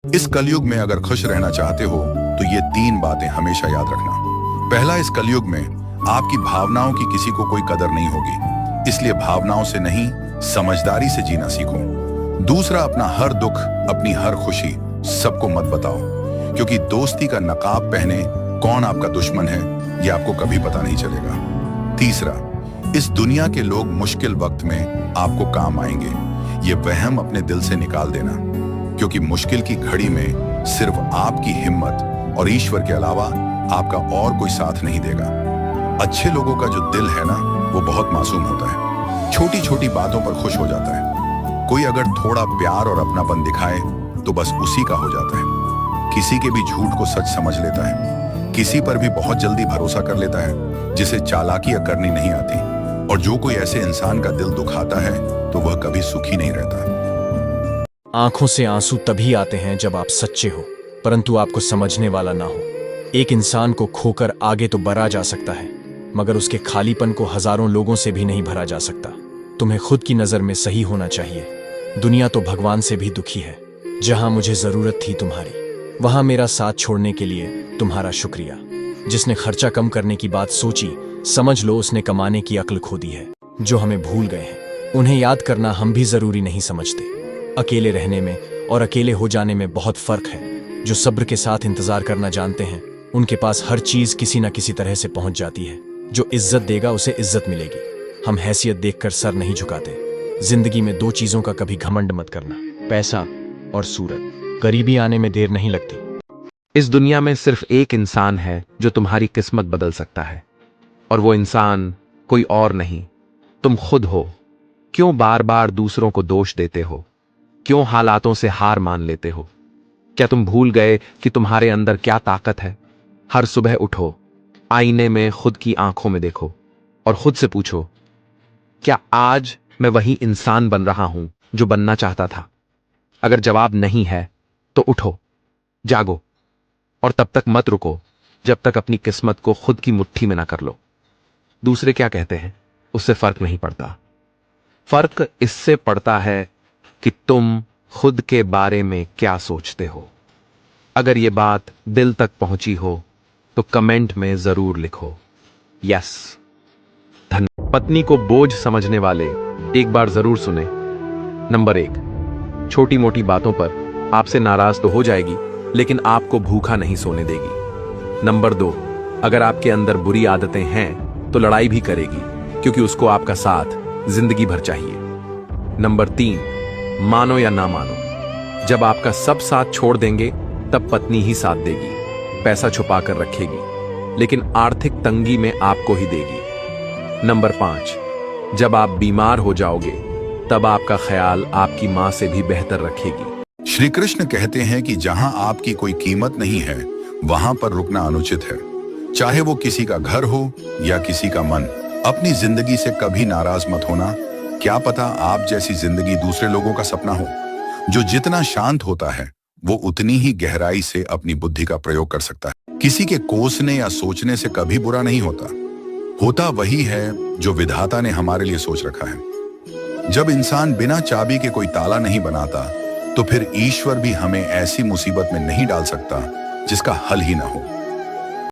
इस कलयुग में अगर खुश रहना चाहते हो तो ये 3 बातें हमेशा याद रखना। पहला, इस कलयुग में आपकी भावनाओं की किसी को कोई कदर नहीं होगी, इसलिए भावनाओं से नहीं समझदारी से जीना सीखो। दूसरा, अपना हर दुख, अपनी हर खुशी सबको मत बताओ, क्योंकि दोस्ती का नकाब पहने कौन आपका दुश्मन है ये आपको कभी पता नहीं चलेगा। तीसरा, इस दुनिया के लोग मुश्किल वक्त में आपको काम आएंगे, ये वहम अपने दिल से निकाल देना, क्योंकि मुश्किल की घड़ी में सिर्फ आपकी हिम्मत और ईश्वर के अलावा आपका और कोई साथ नहीं देगा। अच्छे लोगों का जो दिल है ना, वो बहुत मासूम होता है, छोटी छोटी बातों पर खुश हो जाता है। कोई अगर थोड़ा प्यार और अपनापन दिखाए तो बस उसी का हो जाता है। किसी के भी झूठ को सच समझ लेता है, किसी पर भी बहुत जल्दी भरोसा कर लेता है जिसे चालाकियां करनी नहीं आती। और जो कोई ऐसे इंसान का दिल दुखाता है तो वह कभी सुखी नहीं रहता। आंखों से आंसू तभी आते हैं जब आप सच्चे हो, परंतु आपको समझने वाला ना हो। एक इंसान को खोकर आगे तो बढ़ा जा सकता है, मगर उसके खालीपन को हजारों लोगों से भी नहीं भरा जा सकता। तुम्हें खुद की नजर में सही होना चाहिए। दुनिया तो भगवान से भी दुखी है। जहां मुझे जरूरत थी तुम्हारी, वहां मेरा साथ छोड़ने के लिए तुम्हारा शुक्रिया। जिसने खर्चा कम करने की बात सोची, समझ लो उसने कमाने की अक्ल खो दी है। जो हमें भूल गए हैं उन्हें याद करना हम भी जरूरी नहीं समझते। अकेले रहने में और अकेले हो जाने में बहुत फर्क है। जो सब्र के साथ इंतजार करना जानते हैं, उनके पास हर चीज किसी न किसी तरह से पहुंच जाती है। जो इज्जत देगा उसे इज्जत मिलेगी। हम हैसियत देखकर सर नहीं झुकाते। जिंदगी में 2 चीजों का कभी घमंड मत करना, पैसा और सूरत। गरीबी आने में देर नहीं लगती। इस दुनिया में सिर्फ एक इंसान है जो तुम्हारी किस्मत बदल सकता है, और वो इंसान कोई और नहीं, तुम खुद हो। क्यों बार बार दूसरों को दोष देते हो? क्यों हालातों से हार मान लेते हो? क्या तुम भूल गए कि तुम्हारे अंदर क्या ताकत है? हर सुबह उठो, आईने में खुद की आंखों में देखो और खुद से पूछो, क्या आज मैं वही इंसान बन रहा हूं जो बनना चाहता था? अगर जवाब नहीं है तो उठो, जागो, और तब तक मत रुको जब तक अपनी किस्मत को खुद की मुट्ठी में ना कर लो। दूसरे क्या कहते हैं उससे फर्क नहीं पड़ता। फर्क इससे पड़ता है कि तुम खुद के बारे में क्या सोचते हो। अगर यह बात दिल तक पहुंची हो तो कमेंट में जरूर लिखो यस। धन्यवाद। पत्नी को बोझ समझने वाले एक बार जरूर सुने। नंबर 1, छोटी मोटी बातों पर आपसे नाराज तो हो जाएगी, लेकिन आपको भूखा नहीं सोने देगी। नंबर 2, अगर आपके अंदर बुरी आदतें हैं तो लड़ाई भी करेगी, क्योंकि उसको आपका साथ जिंदगी भर चाहिए। नंबर 3, मानो या ना मानो, जब आपका सब साथ छोड़ देंगे तब पत्नी ही साथ देगी। पैसा छुपा कर रखेगी, लेकिन आर्थिक तंगी में आपको ही देगी। नंबर 5, जब आप बीमार हो जाओगे तब आपका ख्याल आपकी मां से भी बेहतर रखेगी। श्री कृष्ण कहते हैं कि जहां आपकी कोई कीमत नहीं है वहां पर रुकना अनुचित है, चाहे वो किसी का घर हो या किसी का मन। अपनी जिंदगी से कभी नाराज मत होना। क्या पता आप जैसी जिंदगी दूसरे लोगों का सपना हो। जो जितना शांत होता है वो उतनी ही गहराई से अपनी बुद्धि का प्रयोग कर सकता है। किसी के कोसने या सोचने से कभी बुरा नहीं होता। होता वही है जो विधाता ने हमारे लिए सोच रखा है। जब इंसान बिना चाबी के कोई ताला नहीं बनाता, तो फिर ईश्वर भी हमें ऐसी मुसीबत में नहीं डाल सकता जिसका हल ही ना हो।